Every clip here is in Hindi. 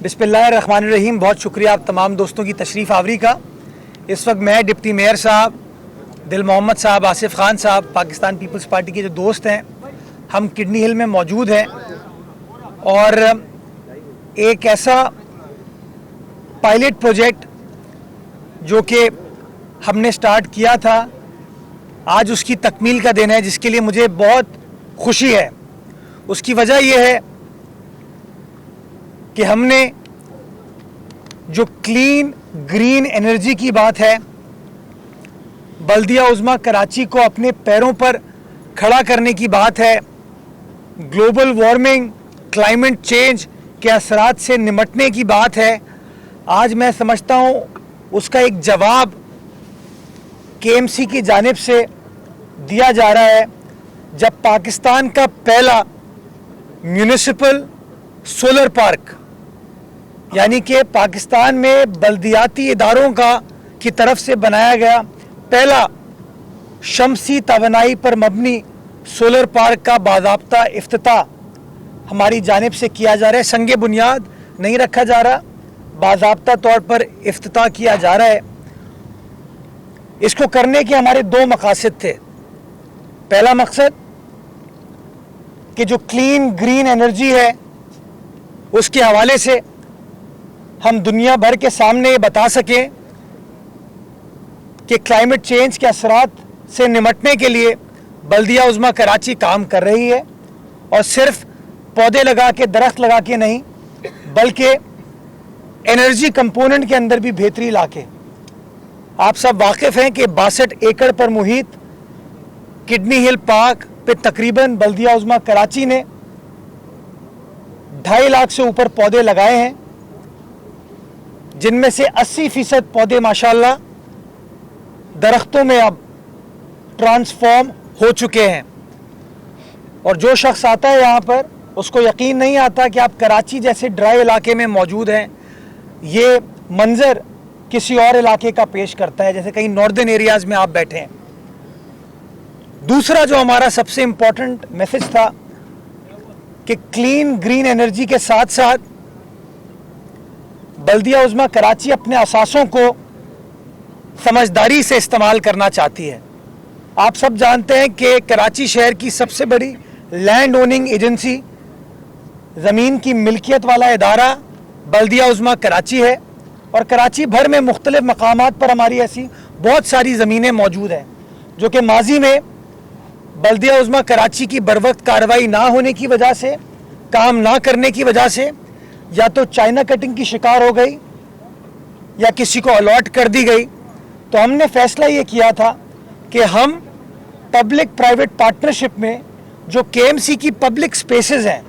बिस्मिल्लाहिर्रहमानिर्रहीम। बहुत शुक्रिया आप तमाम दोस्तों की तशरीफ़ आवरी का। इस वक्त मैं डिप्टी मेयर साहब, दिल मोहम्मद साहब, आसिफ खान साहब, पाकिस्तान पीपल्स पार्टी के जो दोस्त हैं, हम किडनी हिल में मौजूद हैं और एक ऐसा पायलट प्रोजेक्ट जो कि हमने स्टार्ट किया था, आज उसकी तकमील का दिन है, जिसके लिए मुझे बहुत खुशी है। उसकी वजह यह है कि हमने जो क्लीन ग्रीन एनर्जी की बात है, बल्दिया उज़्मा कराची को अपने पैरों पर खड़ा करने की बात है, ग्लोबल वार्मिंग, क्लाइमेट चेंज के असरात से निमटने की बात है। आज मैं समझता हूँ उसका एक जवाब केएमसी की जानिब से दिया जा रहा है, जब पाकिस्तान का पहला म्यूनिसिपल सोलर पार्क, यानी कि पाकिस्तान में बल्दियाती इदारों की तरफ से बनाया गया पहला शमसी तवानाई पर मबनी सोलर पार्क का बाज़ाब्ता इफ्तिताह हमारी जानिब से किया जा रहा है। संगे बुनियाद नहीं रखा जा रहा, बाज़ाब्ता तौर पर इफ्तिताह किया जा रहा है। इसको करने के हमारे दो मकासद थे। पहला मकसद कि जो क्लीन ग्रीन एनर्जी है उसके हवाले से हम दुनिया भर के सामने ये बता सकें कि क्लाइमेट चेंज के असरात से निमटने के लिए बल्दिया उज़्मा कराची काम कर रही है, और सिर्फ पौधे लगा के, दरख्त लगा के नहीं, बल्कि एनर्जी कंपोनेंट के अंदर भी बेहतरी लाके। आप सब वाकिफ़ हैं कि 62 एकड़ पर मुहित किडनी हिल पार्क पे तकरीबन बल्दिया उज़्मा कराची ने 2.5 लाख से ऊपर पौधे लगाए हैं, जिनमें से 80% पौधे माशाल्लाह दरख्तों में अब ट्रांसफॉर्म हो चुके हैं। और जो शख्स आता है यहाँ पर, उसको यकीन नहीं आता कि आप कराची जैसे ड्राई इलाके में मौजूद हैं। ये मंजर किसी और इलाके का पेश करता है, जैसे कहीं नॉर्दर्न एरियाज़ में आप बैठे हैं। दूसरा जो हमारा सबसे इम्पोर्टेंट मैसेज था कि क्लीन ग्रीन एनर्जी के साथ साथ बल्दिया उज़्मा कराची अपने असासों को समझदारी से इस्तेमाल करना चाहती है। आप सब जानते हैं कि कराची शहर की सबसे बड़ी लैंड ओनिंग एजेंसी, ज़मीन की मिल्कियत वाला इदारा बल्दिया उज़्मा कराची है, और कराची भर में मुख्तलिफ मकामात पर हमारी ऐसी बहुत सारी ज़मीनें मौजूद हैं जो कि माजी में बल्दिया उज़्मा कराची की बरवक्त कार्रवाई ना होने की वजह से, काम ना करने की वजह से, या तो चाइना कटिंग की शिकार हो गई या किसी को अलॉट कर दी गई। तो हमने फैसला ये किया था कि हम पब्लिक प्राइवेट पार्टनरशिप में जो केएमसी की पब्लिक स्पेसेस हैं,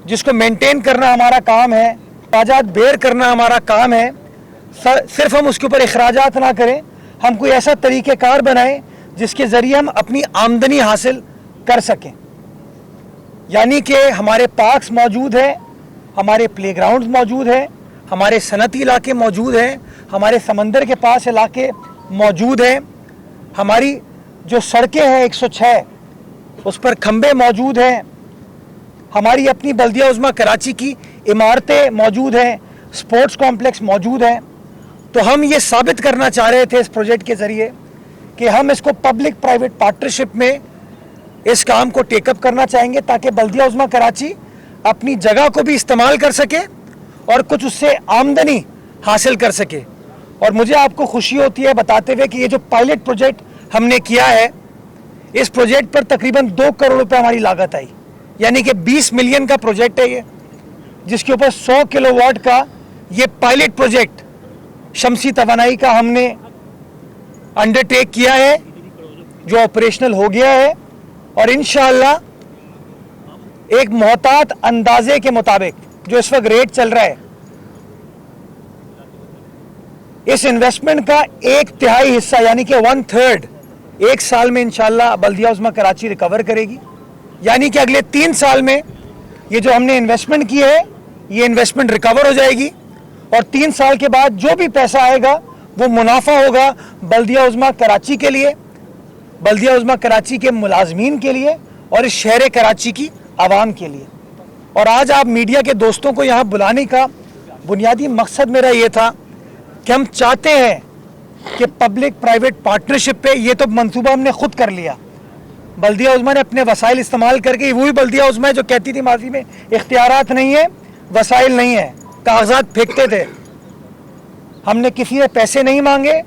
जिसको मेंटेन करना हमारा काम है, अखराजात बेयर करना हमारा काम है, सिर्फ हम उसके ऊपर अखराजात ना करें, हम कोई ऐसा तरीक़ेकार बनाएं जिसके ज़रिए हम अपनी आमदनी हासिल कर सकें। यानी कि हमारे पार्क्स मौजूद हैं, हमारे प्लेग्राउंड्स मौजूद हैं, हमारे सनती इलाके मौजूद हैं, हमारे समंदर के पास इलाके मौजूद हैं, हमारी जो सड़कें हैं 106 उस पर खंबे मौजूद हैं, हमारी अपनी बल्दिया उज़्मा कराची की इमारतें मौजूद हैं, स्पोर्ट्स कॉम्प्लेक्स मौजूद हैं। तो हम ये साबित करना चाह रहे थे इस प्रोजेक्ट के ज़रिए कि हम इसको पब्लिक प्राइवेट पार्टनरशिप में इस काम को टेकअप करना चाहेंगे, ताकि बल्दिया उज़्मा कराची अपनी जगह को भी इस्तेमाल कर सके और कुछ उससे आमदनी हासिल कर सके। और मुझे आपको खुशी होती है बताते हुए कि ये जो पायलट प्रोजेक्ट हमने किया है, इस प्रोजेक्ट पर तकरीबन 2 करोड़ रुपए हमारी लागत आई, यानी कि 20 मिलियन का प्रोजेक्ट है ये, जिसके ऊपर 100 किलोवाट का ये पायलट प्रोजेक्ट शमसी तवानाई का हमने अंडरटेक किया है, जो ऑपरेशनल हो गया है। और इंशाअल्लाह एक मोहतात अंदाजे के मुताबिक जो इस वक्त रेट चल रहा है, इस इन्वेस्टमेंट का 1/3 हिस्सा, यानी कि 1/3 1 साल में इंशाअल्लाह बल्दिया उज़्मा कराची रिकवर करेगी। यानी कि अगले 3 साल में ये जो हमने इन्वेस्टमेंट की है, ये इन्वेस्टमेंट रिकवर हो जाएगी, और 3 साल के बाद जो भी पैसा आएगा वो मुनाफा होगा बल्दिया उज़्मा कराची के लिए, बल्दिया उज़्मा कराची के मुलाजमीन के लिए और इस शहर कराची की आवाम के लिए। और आज आप मीडिया के दोस्तों को यहाँ बुलाने का बुनियादी मकसद मेरा ये था कि हम चाहते हैं कि पब्लिक प्राइवेट पार्टनरशिप पे, ये तो मंसूबा हमने खुद कर लिया। बल्दिया उज़्मा ने अपने वसाइल इस्तेमाल करके, वही बल्दिया उज़्मा है जो कहती थी माजी में इख्तियारात नहीं है, वसाइल नहीं है, कागजात फेंकते थे। हमने किसी से पैसे नहीं मांगे,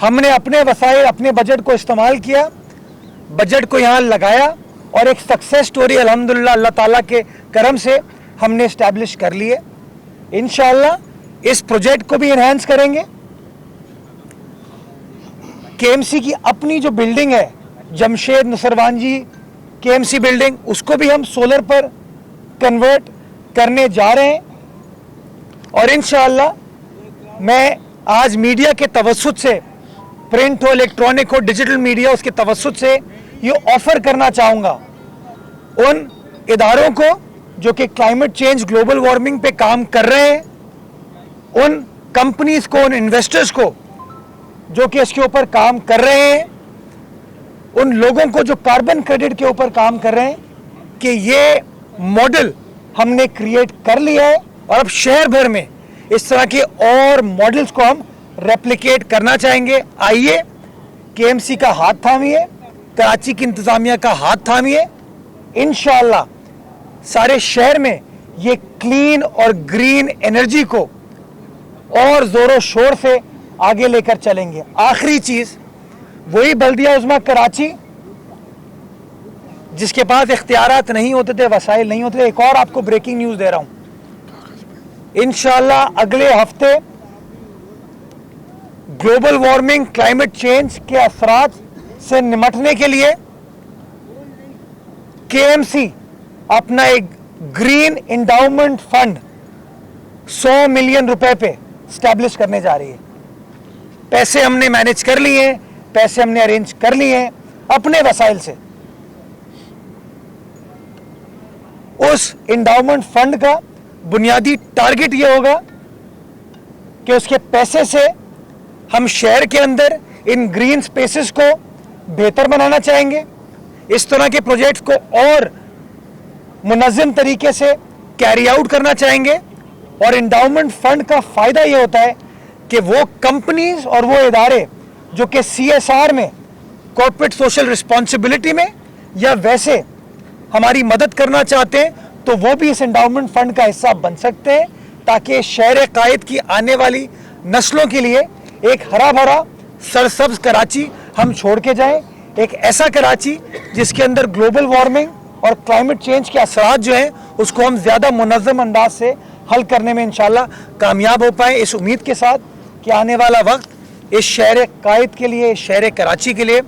हमने अपने वसाइल, अपने बजट को इस्तेमाल किया, बजट को यहाँ लगाया और एक सक्सेस स्टोरी अल्हम्दुलिल्लाह अल्लाह ताला के करम से हमने इस्टेब्लिश कर लिए। इंशाअल्लाह इस प्रोजेक्ट को भी इन्हांस करेंगे। केएमसी की अपनी जो बिल्डिंग है, जमशेद नुसरवान जी केएमसी बिल्डिंग, उसको भी हम सोलर पर कन्वर्ट करने जा रहे हैं। और इंशाअल्लाह मैं आज मीडिया के तवस्सुत से, प्रिंट हो, इलेक्ट्रॉनिक हो, डिजिटल मीडिया, उसके तवस्सुत से ये ऑफर करना चाहूँगा उन इदारों को जो कि क्लाइमेट चेंज, ग्लोबल वार्मिंग पे काम कर रहे हैं, उन कंपनीज को, उन इन्वेस्टर्स को जो कि इसके ऊपर काम कर रहे हैं, उन लोगों को जो कार्बन क्रेडिट के ऊपर काम कर रहे हैं, कि ये मॉडल हमने क्रिएट कर लिया है और अब शहर भर में इस तरह के और मॉडल्स को हम रेप्लिकेट करना चाहेंगे। आइए केएमसी का हाथ थामिए, कराची की इंतजामिया का हाथ थामिए, इंशाअल्लाह सारे शहर में ये क्लीन और ग्रीन एनर्जी को और जोरों शोर से आगे लेकर चलेंगे। आखिरी चीज, वही बल्दिया उज़्मा कराची जिसके पास इख्तियारात नहीं होते थे, वसाइल नहीं होते थे। एक और आपको ब्रेकिंग न्यूज दे रहा हूं, इंशाअल्लाह अगले हफ्ते ग्लोबल वार्मिंग, क्लाइमेट चेंज के असरात से निपटने के लिए केएमसी अपना एक ग्रीन इंडाउमेंट फंड 100 मिलियन रुपए पे स्टैब्लिश करने जा रही है। पैसे हमने मैनेज कर लिए हैं, पैसे हमने अरेंज कर लिए हैं अपने वसाइल से। उस इंडाउमेंट फंड का बुनियादी टारगेट ये होगा कि उसके पैसे से हम शहर के अंदर इन ग्रीन स्पेसेस को बेहतर बनाना चाहेंगे, इस तरह के प्रोजेक्ट्स को और मुनज़्ज़म तरीके से कैरी आउट करना चाहेंगे। और इंडाउमेंट फंड का फ़ायदा ये होता है कि वो कंपनीज और वो इदारे जो कि CSR में, कॉर्पोरेट सोशल रिस्पॉन्सिबिलिटी में, या वैसे हमारी मदद करना चाहते हैं, तो वो भी इस इंडाउमेंट फंड का हिस्सा बन सकते हैं, ताकि शहर कायद की आने वाली नस्लों के लिए एक हरा भरा सरसब्ज कराची हम छोड़ के जाएं, एक ऐसा कराची जिसके अंदर ग्लोबल वार्मिंग और क्लाइमेट चेंज के असरात जो हैं उसको हम ज़्यादा मुनज़्ज़म अंदाज से हल करने में इंशाल्लाह कामयाब हो पाएँ। इस उम्मीद के साथ कि आने वाला वक्त इस शहर कायद के लिए, इस शहर कराची के लिए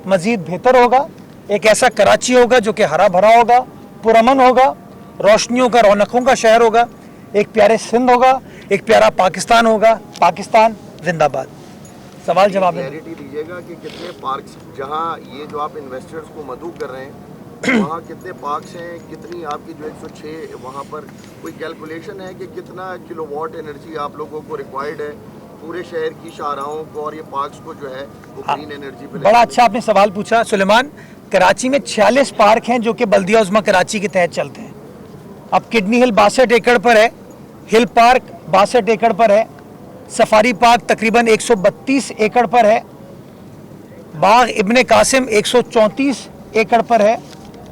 मज़ीद बेहतर होगा। एक ऐसा कराची होगा जो कि हरा भरा होगा, पुरअमन होगा, रोशनियों का, रौनकों का शहर होगा, एक प्यारे सिंध होगा, एक प्यारा पाकिस्तान होगा। पाकिस्तान जिंदाबाद। सवाल जवाब क्लैरिटी दीजिएगा कि कितने पार्क्स, जहां ये जो आप इन्वेस्टर्स को मदऊ कर रहे हैं, वहाँ कितने पार्क्स हैं, कितनी आपकी जो 106 वहाँ पर कोई कैलकुलेशन है कि कितना किलोवाट एनर्जी आप लोगों को रिक्वायर्ड है पूरे शहर की शाहराहों को और ये पार्क्स को जो है वो ग्रीन एनर्जी पे? बड़ा अच्छा आपने सवाल पूछा सुलेमान। कराची में 46 पार्क हैं जो कि बल्दिया उज़्मा कराची के तहत चलते हैं। अब किडनी हिल 62 एकड़ पर है, हिल पार्क 62 एकड़ पर है, सफारी पार्क तकरीबन 132 एकड़ पर है, बाग इब्ने कासिम 134 एकड़ पर है,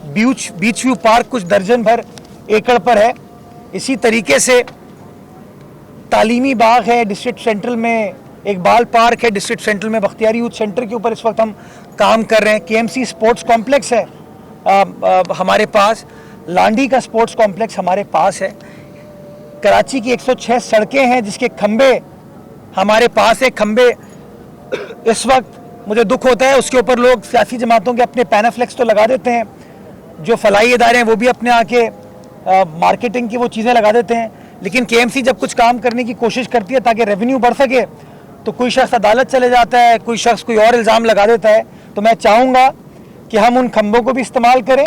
बीच व्यू पार्क कुछ दर्जन भर एकड़ पर है। इसी तरीके से तालीमी बाग है डिस्ट्रिक्ट सेंट्रल में, एक बाल पार्क है डिस्ट्रिक्ट सेंट्रल में, बख्तियारी यूथ सेंटर के ऊपर इस वक्त हम काम कर रहे हैं। केएमसी स्पोर्ट्स कॉम्प्लेक्स है हमारे पास, लांडी का स्पोर्ट्स कॉम्प्लेक्स हमारे पास है। कराची की 106 सड़कें हैं जिसके खंबे हमारे पास है। खंबे इस वक्त मुझे दुख होता है उसके ऊपर लोग सियासी जमातों के अपने पैनाफ्लेक्स तो लगा देते हैं, जो फलाई इदारे हैं वो भी अपने आके मार्केटिंग की वो चीज़ें लगा देते हैं, लेकिन केएमसी जब कुछ काम करने की कोशिश करती है ताकि रेवेन्यू बढ़ सके तो कोई शख्स अदालत चले जाता है, कोई शख्स कोई और इल्ज़ाम लगा देता है। तो मैं चाहूँगा कि हम उन खंभों को भी इस्तेमाल करें,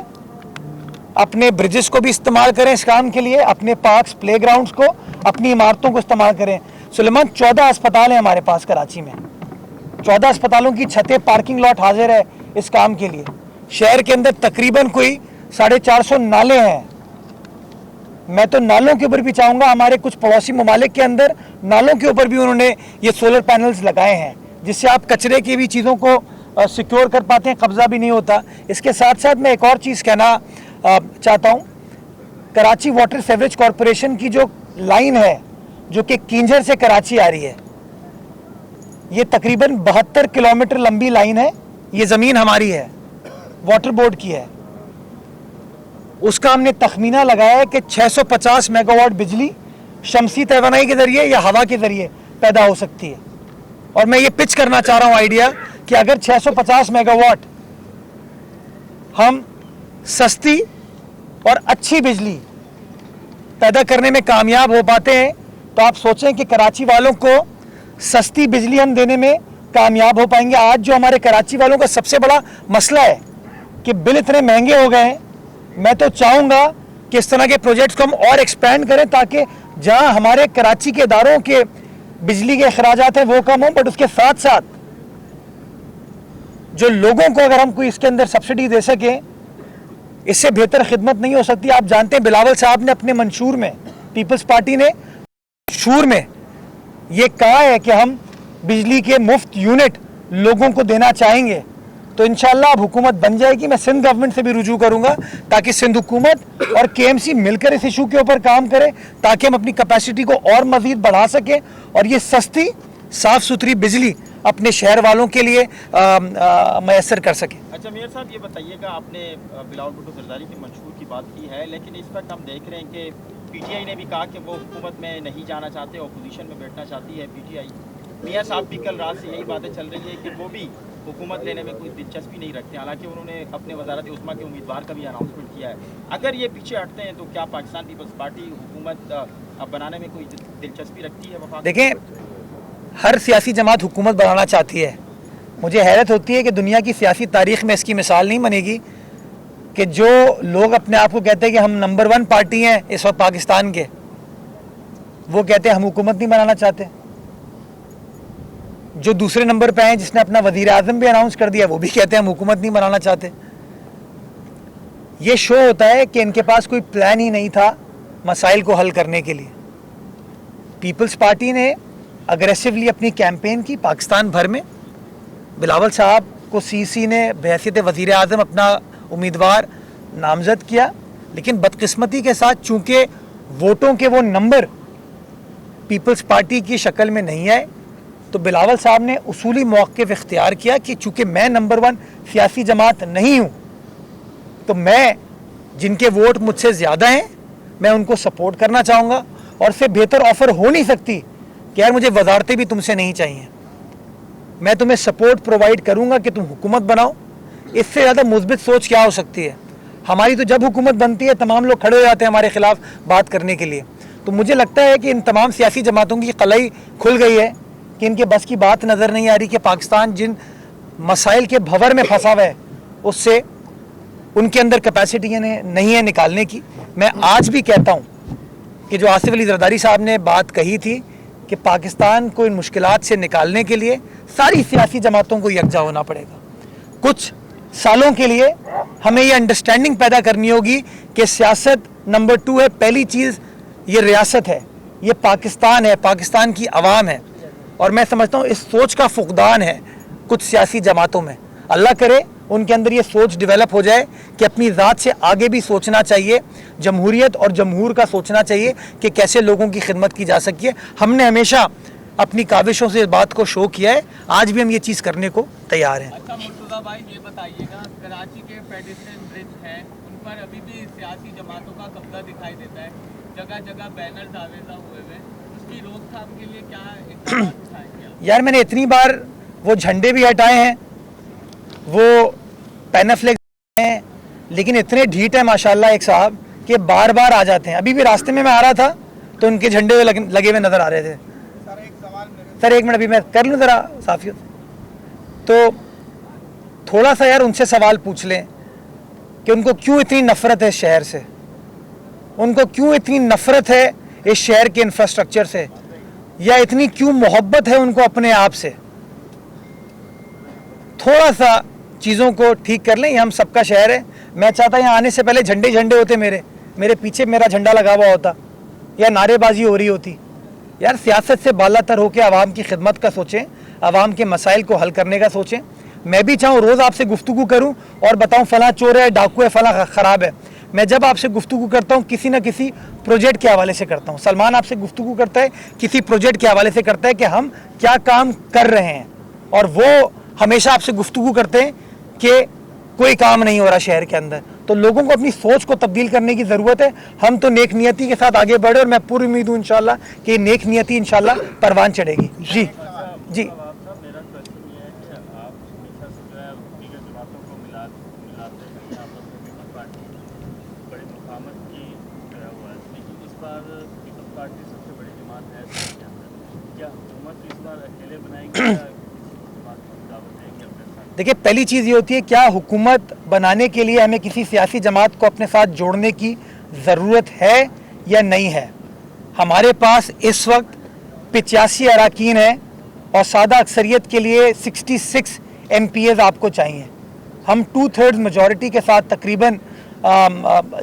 अपने ब्रिजेस को भी इस्तेमाल करें इस काम के लिए, अपने पार्क्स, प्लेग्राउंड्स को, अपनी इमारतों को इस्तेमाल करें। सुलेमान 14 अस्पताल हैं हमारे पास कराची में, 14 अस्पतालों की छतें, पार्किंग लॉट हाजिर है इस काम के लिए। शहर के अंदर तकरीबन कोई 450 नाले हैं मैं तो नालों के ऊपर भी चाहूँगा, हमारे कुछ पड़ोसी ममालिक के अंदर नालों के ऊपर भी उन्होंने ये सोलर पैनल्स लगाए हैं, जिससे आप कचरे की भी चीज़ों को सिक्योर कर पाते हैं, कब्ज़ा भी नहीं होता। इसके साथ साथ मैं एक और चीज़ कहना चाहता हूँ, कराची वाटर सीवरेज कॉरपोरेशन की जो लाइन है जो कि किंजर से कराची आ रही है, ये तकरीबन 72 किलोमीटर लंबी लाइन है। ये ज़मीन हमारी है, वाटर बोर्ड की है। उसका हमने तखमीना लगाया है कि 650 मेगावाट बिजली शमसी तवानाई के ज़रिए या हवा के ज़रिए पैदा हो सकती है। और मैं ये पिच करना चाह रहा हूँ आइडिया कि अगर 650 मेगावाट हम सस्ती और अच्छी बिजली पैदा करने में कामयाब हो पाते हैं, तो आप सोचें कि कराची वालों को सस्ती बिजली हम देने में कामयाब हो पाएंगे। आज जो हमारे कराची वालों का सबसे बड़ा मसला है कि बिल इतने महंगे हो गए हैं, मैं तो चाहूँगा कि इस तरह के प्रोजेक्ट्स को हम और एक्सपेंड करें, ताकि जहाँ हमारे कराची के इदारों के बिजली के अखराजात हैं वो कम हों, बट उसके साथ साथ जो लोगों को अगर हम कोई इसके अंदर सब्सिडी दे सकें, इससे बेहतर खिदमत नहीं हो सकती। आप जानते हैं बिलावल साहब ने अपने मंशूर में, पीपल्स पार्टी ने मंशूर में ये कहा है कि हम बिजली के मुफ्त यूनिट लोगों को देना चाहेंगे। तो इंशाल्लाह अब हुकूमत बन जाएगी, मैं सिंध गवर्नमेंट से भी रुजू करूंगा ताकि सिंध हुकूमत और केएमसी मिलकर इस इशू के ऊपर काम करें, ताकि हम अपनी कैपेसिटी को और मजीद बढ़ा सकें और ये सस्ती साफ़ सुथरी बिजली अपने शहर वालों के लिए मैसर कर सकें। अच्छा मेयर साहब, ये बताइएगा, आपने बिलावल भुट्टो जरदारी के मंशूर की बात की है, लेकिन इस वक्त हम देख रहे हैं कि पीटीआई ने भी कहा कि वो हुकूमत में नहीं जाना चाहते, अपोजिशन में बैठना चाहती है पीटीआई। मियाँ साहब भी कल रात से यही बातें चल रही है कि वो भी हुकूमत लेने में कोई दिलचस्पी नहीं रखते, हालांकि उन्होंने अपने वजारत उस्मा के उम्मीदवार का भी अनाउंसमेंट किया है। अगर ये पीछे हटते हैं तो क्या पाकिस्तान पीपल्स पार्टी हुकूमत अब बनाने में कोई दिलचस्पी रखती है? वफाक देखें, हर सियासी जमात हुकूमत बनाना चाहती है। मुझे हैरत होती है कि दुनिया की सियासी तारीख में इसकी मिसाल नहीं बनेगी कि जो लोग अपने आप को कहते हैं कि हम नंबर 1 पार्टी हैं इस वक्त पाकिस्तान के, वो कहते हैं हम हुकूमत नहीं बनाना चाहते। जो दूसरे नंबर पे हैं, जिसने अपना वज़ीर आज़म भी अनाउंस कर दिया, वो भी कहते हैं हम हुकूमत नहीं बनाना चाहते। ये शो होता है कि इनके पास कोई प्लान ही नहीं था मसाइल को हल करने के लिए। पीपल्स पार्टी ने अग्रेसिवली अपनी कैंपेन की पाकिस्तान भर में। बिलावल साहब को सीसी ने बहैसियत वज़ीर आज़म अपना उम्मीदवार नामज़द किया, लेकिन बदकिस्मती के साथ चूँकि वोटों के वो नंबर पीपल्स पार्टी की शक्ल में नहीं आए, तो बिलावल साहब ने उसूली मौक़िफ़ इख्तियार किया कि चूँकि मैं नंबर 1 सियासी जमात नहीं हूँ, तो मैं जिनके वोट मुझसे ज़्यादा हैं मैं उनको सपोर्ट करना चाहूँगा। और इससे बेहतर ऑफ़र हो नहीं सकती कि यार मुझे वजारतें भी तुमसे नहीं चाहिए, मैं तुम्हें सपोर्ट प्रोवाइड करूँगा कि तुम हुकूमत बनाओ। इससे ज़्यादा मुस्बित सोच क्या हो सकती है? हमारी तो जब हुकूमत बनती है तमाम लोग खड़े हो जाते हैं हमारे ख़िलाफ़ बात करने के लिए। तो मुझे लगता है कि इन तमाम सियासी जमातों की कलाई खुल गई है कि इनके बस की बात नज़र नहीं आ रही कि पाकिस्तान जिन मसाइल के भंवर में फंसा हुआ है उससे उनके अंदर कैपेसिटी नहीं है निकालने की। मैं आज भी कहता हूँ कि जो आसिफ अली जरदारी साहब ने बात कही थी कि पाकिस्तान को इन मुश्किलात से निकालने के लिए सारी सियासी जमातों को यकजा होना पड़ेगा। कुछ सालों के लिए हमें ये अंडरस्टैंडिंग पैदा करनी होगी कि सियासत नंबर 2 है, पहली चीज़ ये रियासत है, ये पाकिस्तान है, पाकिस्तान की आवाम है। और मैं समझता हूँ इस सोच का फुकदान है कुछ सियासी जमातों में। अल्लाह करे उनके अंदर ये सोच डेवलप हो जाए कि अपनी ज़ात से आगे भी सोचना चाहिए, जमहूरियत और जमहूर का सोचना चाहिए कि कैसे लोगों की खिदमत की जा सकती है। हमने हमेशा अपनी काविशों से इस बात को शो किया है, आज भी हम ये चीज़ करने को तैयार हैं। अच्छा मुर्तज़ा भाई, ये बताइएगा, कराची के पेडिस्ट्रियन ब्रिज हैं, उन पर अभी भी सियासी जमातों का कब्जा दिखाई देता है, जगह जगह बैनर आवेजा हुए हैं, उसकी रोकथाम के लिए क्या इक़दाम उठाएंगे? यार मैंने इतनी बार वो झंडे भी हटाए हैं, वो पैनाफ्लेक्स हैं, लेकिन इतने ढीठ है माशाल्लाह एक साहब कि बार बार आ जाते हैं। अभी भी रास्ते में मैं आ रहा था तो उनके झंडे लगे हुए नज़र आ रहे थे। सर एक मिनट, अभी मैं कर लूँ ज़रा साफियों से। तो थोड़ा सा यार उनसे सवाल पूछ लें कि उनको क्यों इतनी नफ़रत है इस शहर से, उनको क्यों इतनी नफ़रत है इस शहर के इंफ्रास्ट्रक्चर से, या इतनी क्यों मोहब्बत है उनको अपने आप से। थोड़ा सा चीज़ों को ठीक कर लें, ये हम सबका शहर है। मैं चाहता यहाँ आने से पहले झंडे होते मेरे, मेरे पीछे मेरा झंडा लगा हुआ होता या नारेबाजी हो रही होती। यार सियासत से बालातर होकर आवाम की खिदमत का सोचें, आवाम के मसाइल को हल करने का सोचें। मैं भी चाहूँ रोज़ आपसे गुफ्तगू करूँ और बताऊँ फ़लाँ चोर है, डाकू है, फ़लाँ ख़राब है। मैं जब आपसे गुफ्तगू करता हूँ किसी न किसी प्रोजेक्ट के हवाले से करता हूँ। सलमान आपसे गुफ्तगू करता है किसी प्रोजेक्ट के हवाले से करता है कि हम क्या काम कर रहे हैं, और वो हमेशा आपसे गुफ्तगू करते हैं कि कोई काम नहीं हो रहा शहर के अंदर। तो लोगों को अपनी सोच को तब्दील करने की ज़रूरत है। हम तो नेक नियति के साथ आगे बढ़े और मैं पूरी उम्मीद हूँ इंशाल्लाह कि नेक नियति इंशाल्लाह परवान चढ़ेगी। जी जी। मेरा क्वेश्चन ये है कि आप हमेशा से जो है दीगर जमातों को मिलाते हैं, यहाँ पर पीपल्स पार्टी बड़ी मुकामत की जो है वो है, लेकिन इस बार पीपल्स पार्टी सबसे बड़ी जमात है शहर के अंदर। क्या हुकूमत इस बार अकेले बनाएगी या किसी जमात को दावत देंगे अपने साथ? देखिए, पहली चीज़ ये होती है क्या हुकूमत बनाने के लिए हमें किसी सियासी जमात को अपने साथ जोड़ने की ज़रूरत है या नहीं है। हमारे पास इस वक्त 85 अरकान हैं और सादा अक्सरियत के लिए 66 MPs आपको चाहिए। हम 2/3 मेजॉरिटी के साथ तकरीबन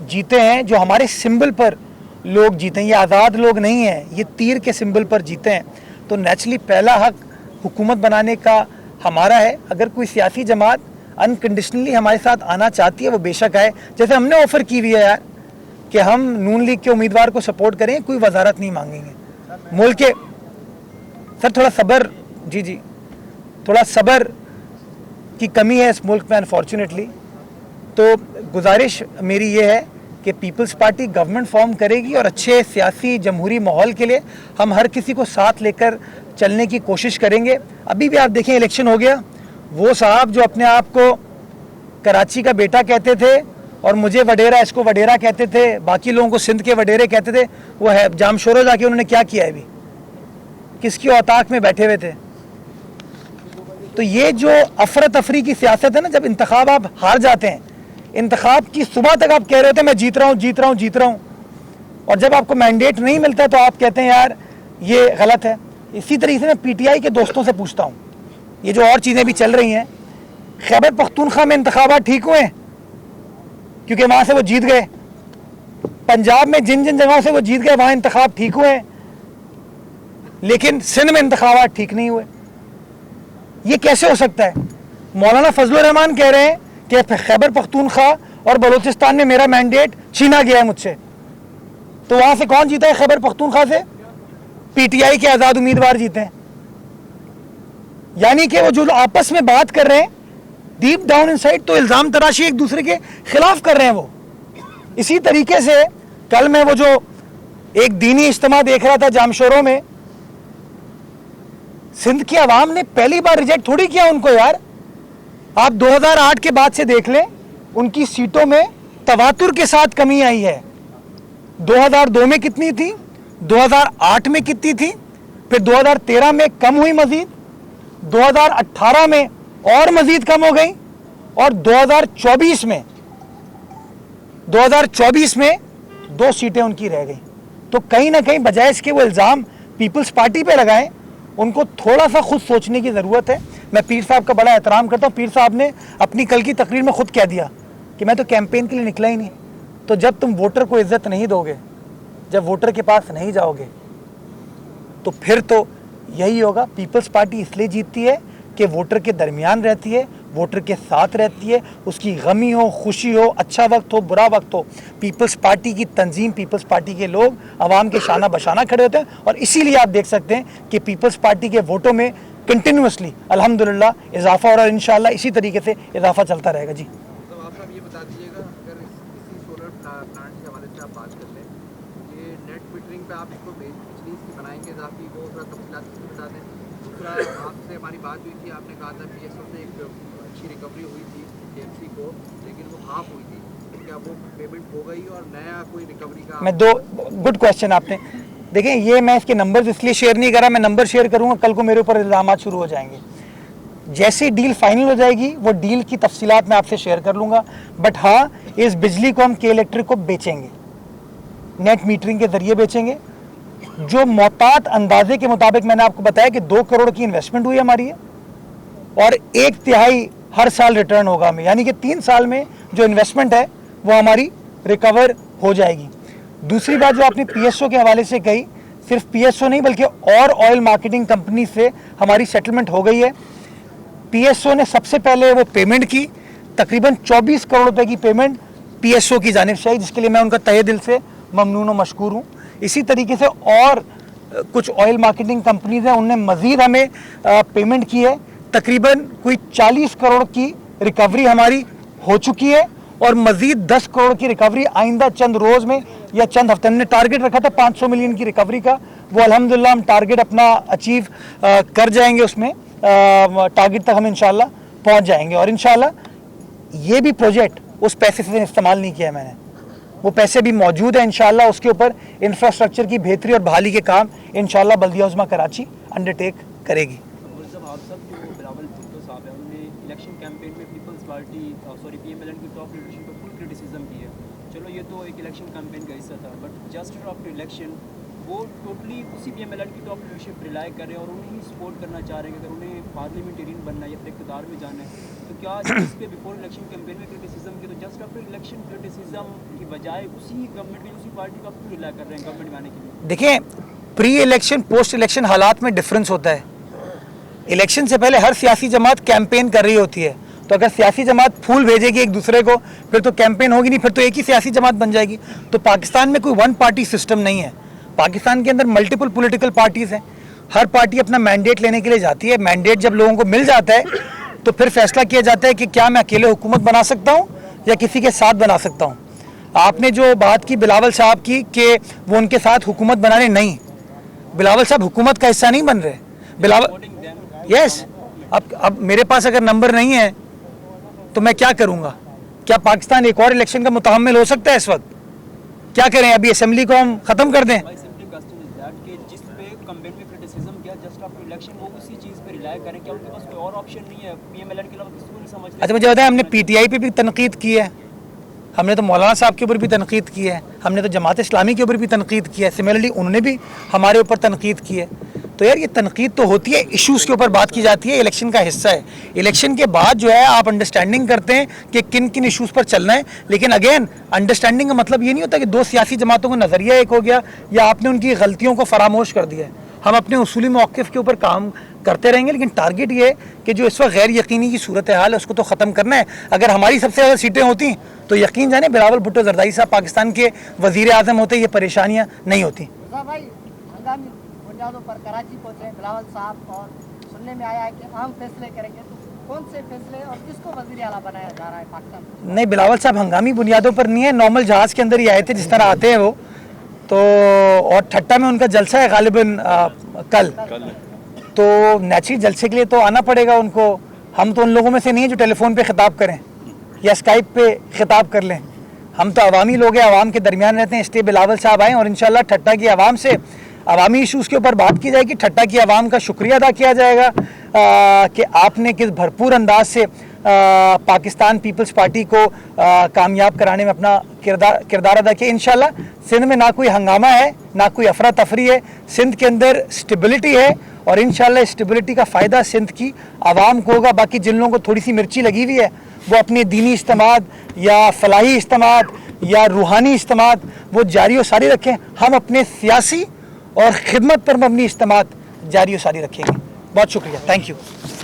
जीते हैं, जो हमारे सिंबल पर लोग जीते हैं। ये आज़ाद लोग नहीं हैं, ये तीर के सिंबल पर जीते हैं। तो नेचुरली पहला हक हुकूमत बनाने का हमारा है। अगर कोई सियासी जमात अनकंडीशनली हमारे साथ आना चाहती है वो बेशक आए, जैसे हमने ऑफ़र की हुई है यार कि हम नून लीग के उम्मीदवार को सपोर्ट करें, कोई वजारत नहीं मांगेंगे। मुल्क के सर थोड़ा सब्र, जी थोड़ा सब्र की कमी है इस मुल्क में अनफॉर्चुनेटली। तो गुजारिश मेरी ये है कि पीपल्स पार्टी गवर्नमेंट फॉर्म करेगी और अच्छे सियासी जमहूरी माहौल के लिए हम हर किसी को साथ लेकर चलने की कोशिश करेंगे। अभी भी आप देखें इलेक्शन हो गया, वो साहब जो अपने आप को कराची का बेटा कहते थे और मुझे वडेरा, इसको वडेरा कहते थे, बाकी लोगों को सिंध के वडेरे कहते थे, वो है जामशोरो जाके उन्होंने क्या किया है, अभी किसकी औताक में बैठे हुए थे। तो ये जो अफरा तफरी की सियासत है ना, जब इंतखाब आप हार जाते हैं, इंतखाब की सुबह तक आप कह रहे थे मैं जीत रहा हूँ, और जब आपको मैंडेट नहीं मिलता तो आप कहते हैं यार ये गलत है। इसी तरीके से मैं PTI के दोस्तों से पूछता हूँ, ये जो और चीज़ें भी चल रही हैं, खैबर पख्तूनख्वा में इंतखाबात ठीक हुए क्योंकि वहाँ से वो जीत गए, पंजाब में जिन जिन जगहों से वो जीत गए वहाँ इंतखाब ठीक हुए, लेकिन सिंध में इंतखाबात ठीक नहीं हुए। ये कैसे हो सकता है? मौलाना फजलुर रहमान कह रहे हैं कि खैबर पख्तूनख्वा और बलूचिस्तान में मेरा मैंडेट छीना गया है मुझसे। तो वहाँ से कौन जीता है? खैबर पख्तूनख्वा से PTI के आज़ाद उम्मीदवार जीते हैं। यानी कि वो जो आपस में बात कर रहे हैं डीप डाउन इनसाइड तो इल्ज़ाम तराशी एक दूसरे के खिलाफ कर रहे हैं वो। इसी तरीके से कल मैं वो जो एक दीनी इज्तिमा देख रहा था जामशोरों में, सिंध की आवाम ने पहली बार रिजेक्ट थोड़ी किया उनको यार। आप 2008 के बाद से देख लें, उनकी सीटों में तवातुर के साथ कमी आई है। 2002 में कितनी थी, 2008 में कितनी थी, फिर 2013 में कम हुई मजीद, 2018 में और मजीद कम हो गई, और 2024 में 2 सीटें उनकी रह गई। तो कहीं ना कहीं बजाय इसके वो इल्ज़ाम पीपल्स पार्टी पे लगाएं, उनको थोड़ा सा खुद सोचने की ज़रूरत है। मैं पीर साहब का बड़ा एहतराम करता हूँ। पीर साहब ने अपनी कल की तकरीर में खुद कह दिया कि मैं तो कैंपेन के लिए निकला ही नहीं। तो जब तुम वोटर को इज्जत नहीं दोगे, जब वोटर के पास नहीं जाओगे, तो फिर तो यही होगा। पीपल्स पार्टी इसलिए जीतती है कि वोटर के दरमियान रहती है, वोटर के साथ रहती है, उसकी गमी हो, खुशी हो, अच्छा वक्त हो, बुरा वक्त हो, पीपल्स पार्टी की तंजीम, पीपल्स पार्टी के लोग आवाम के शाना बशाना खड़े होते हैं। और इसीलिए आप देख सकते हैं कि पीपल्स पार्टी के वोटों में कंटिन्यूसली अल्हम्दुलिल्लाह इजाफा हो रहा है, इंशाल्लाह इसी तरीके से इजाफा चलता रहेगा। जी तो आप साहब ये बता दीजिएगा, अगर इसी सोलर प्लांट के हवाले से आप बात कर लें, ये नेट मीटरिंग पे आप इसको बिजली इसकी बनाएंगे इजाफी, वो थोड़ा तफसीलात इसकी बता दें। दूसरा, आपसे हमारी बात हुई थी, आपने कहा था PSO से एक अच्छी रिकवरी हुई थी KMC को, लेकिन वो हाफ हुई थी, तो क्या वो पेमेंट हो गई और नया कोई रिकवरी का? मैं गुड क्वेश्चन आपने। देखें, ये मैं इसके नंबर्स इसलिए शेयर नहीं कर रहा, मैं नंबर शेयर करूंगा कल को मेरे ऊपर इल्ज़ामात शुरू हो जाएंगे। जैसे डील फाइनल हो जाएगी वो डील की तफसीलात मैं आपसे शेयर कर लूँगा। बट हाँ, इस बिजली को हम के इलेक्ट्रिक को बेचेंगे, नेट मीटरिंग के ज़रिए बेचेंगे। जो मोहतात अंदाजे के मुताबिक मैंने आपको बताया कि 2 करोड़ की इन्वेस्टमेंट हुई हमारी है और 1/3 हर साल रिटर्न होगा हमें, यानी कि 3 साल में जो इन्वेस्टमेंट है वो हमारी रिकवर हो जाएगी। दूसरी बात जो आपने PSO के हवाले से कही, सिर्फ PSO नहीं बल्कि और ऑयल मार्केटिंग कंपनी से हमारी सेटलमेंट हो गई है। PSO ने सबसे पहले वो पेमेंट की, तकरीबन 24 करोड़ रुपए की पेमेंट PSO की जानिब से आई, जिसके लिए मैं उनका तहे दिल से ममनून और मशकूर हूँ। इसी तरीके से और कुछ ऑयल मार्केटिंग कंपनीज हैं, उनने मज़ीद हमें पेमेंट की है। तकरीबन कोई 40 करोड़ की रिकवरी हमारी हो चुकी है और मज़ीद 10 करोड़ की रिकवरी आइंदा चंद रोज़ में या चंद हफ्ते, हमने टारगेट रखा था 500 मिलियन की रिकवरी का, वो अल्हम्दुलिल्लाह हम टारगेट अपना अचीव कर जाएंगे, उसमें टारगेट तक हम इंशाल्लाह पहुंच जाएंगे। और इंशाल्लाह ये भी प्रोजेक्ट उस पैसे से इस्तेमाल नहीं किया है मैंने, वो पैसे भी मौजूद है। इंशाल्लाह उसके ऊपर इंफ्रास्ट्रक्चर की बेहतरी और बहाली के काम इंशाल्लाह बल्दिया उज़्मा कराची अंडरटेक करेगी। आप सब जो बिलावल भुट्टो साहब हैं, उन्होंने इलेक्शन कैंपेन में पीपल्स पार्टी PMLN की टॉप लीडरशिप पर फुल क्रिटिसिज्म की है। चलो ये तो एक इलेक्शन कैंपेन का हिस्सा था, बट जस्ट आफ्टर इलेक्शन वो टोटली उसी PMLN की टॉप लीडरशिप रिलाई कर रहे हैं और उन्हें ही सपोर्ट करना चाह रहे हैं कि अगर उन्हें पार्लियामेंटेरियन बनना है या फिर इक़्तिदार में जाना है तो क्या इस पे बिफोर इलेक्शन कैंपेन में क्रिटिसिज्म की, तो जस्ट आफ्टर इलेक्शन क्रिटिसिज्म की बजाय उसी गवर्नमेंट में उसी पार्टी का क्यों रिलाई कर रहे हैं गवर्नमेंट में आने के लिए? देखें, प्री इलेक्शन पोस्ट इलेक्शन हालात में डिफरेंस होता है। इलेक्शन से पहले हर सियासी जमात कैंपेन कर रही होती है, तो अगर सियासी जमात फूल भेजेगी एक दूसरे को फिर तो कैंपेन होगी नहीं, फिर तो एक ही सियासी जमात बन जाएगी। तो पाकिस्तान में कोई वन पार्टी सिस्टम नहीं है, पाकिस्तान के अंदर मल्टीपल पॉलिटिकल पार्टीज़ हैं, हर पार्टी अपना मैंडेट लेने के लिए जाती है। मैंडेट जब लोगों को मिल जाता है तो फिर फैसला किया जाता है कि क्या मैं अकेले हुकूमत बना सकता हूँ या किसी के साथ बना सकता हूँ। आपने जो बात की बिलावल साहब की कि वो उनके साथ हुकूमत बनाने, नहीं, बिलावल साहब हुकूमत का हिस्सा नहीं बन रहे। बिलावल यस, अब मेरे पास अगर नंबर नहीं है तो मैं क्या करूँगा? क्या पाकिस्तान एक और इलेक्शन का मुतहम्मिल हो सकता है इस वक्त? क्या करें, अभी असेंबली को हम ख़त्म कर दें? जिस पे कैंपेन में क्रिटिसिज्म किया जस्ट आफ्टर इलेक्शन वो उसी चीज़ पे रिलाई करें, क्या उनके पास कोई और ऑप्शन नहीं है? PMLN के अलावा किसी को नहीं समझते? अच्छा, मुझे बताया, हमने PTI पे भी तनकीद की है, हमने तो मौलाना साहब के ऊपर भी तनकीद की है, हमने तो जमात इस्लामी के ऊपर भी तनकीद की है, सिमिलरली उन्होंने भी हमारे ऊपर तनकीद की है। तो यार ये तनकीद तो होती है, इश्यूज़ के ऊपर बात की जाती है, इलेक्शन का हिस्सा है। इलेक्शन के बाद जो है आप अंडरस्टैंडिंग करते हैं कि किन किन इश्यूज़ पर चलना है, लेकिन अगेन अंडरस्टैंडिंग का मतलब ये नहीं होता कि दो सियासी जमातों का नज़रिया एक हो गया या आपने उनकी गलतियों को फरामोश कर दिया है। हम अपने उसूली मौक़िफ़ के ऊपर काम करते रहेंगे, लेकिन टारगेट ये है कि जो इस वक्त गैर यकीनी की सूरत हाल है उसको तो ख़त्म करना है। अगर हमारी सबसे ज़्यादा सीटें होती तो यकीन जाने बिलावल भुट्टो ज़रदारी साहब पाकिस्तान के वज़ीर आज़म होते, ये परेशानियाँ नहीं होती। भाई हंगामी बुनियादों पर कराची पहुंचे बिलावल साहब और सुनने में आया है कि अहम फैसले करेंगे, तो कौन से फैसले और किसको वज़ीर आला बनाया जा रहा है पाकिस्तान? नहीं, बिलावल साहब हंगामी बुनियादों पर नहीं है, नॉर्मल जहाज़ के अंदर ही आए थे जिस तरह आते हैं वो तो, और ठट्टा में उनका जलसा है गालिबन कल, तो नेचुरली जलसे के लिए तो आना पड़ेगा उनको। हम तो उन लोगों में से नहीं है जो टेलीफोन पे खिताब करें या स्काइप पे खिताब कर लें, हम तो अवामी लोग हैं, अवाम के दरमियान रहते हैं, इसलिए बिलावल साहब आएँ और इंशाल्लाह ठट्टा की आवाम से अवामी इशूज़ के ऊपर बात की जाएगी, ठट्टा की आवाम का शुक्रिया अदा किया जाएगा कि आपने किस भरपूर अंदाज से पाकिस्तान पीपल्स पार्टी को कामयाब कराने में अपना किरदार अदा किया। इंशाल्लाह सिंध में ना कोई हंगामा है, ना कोई अफरा तफरी है, सिंध के अंदर स्टेबिलिटी है और इंशाल्लाह स्टेबिलिटी का फ़ायदा सिंध की आवाम को होगा। बाकी जिन लोगों को थोड़ी सी मिर्ची लगी हुई है वो अपने दीनी इज्तिमात या फलाही इज्तिमात या रूहानी इज्तिमात वो जारी व सारी रखें, हम अपने सियासी और ख़िदमत पर मबनी इज्तिमात जारी व सारी रखेंगे। बहुत शुक्रिया, थैंक यू।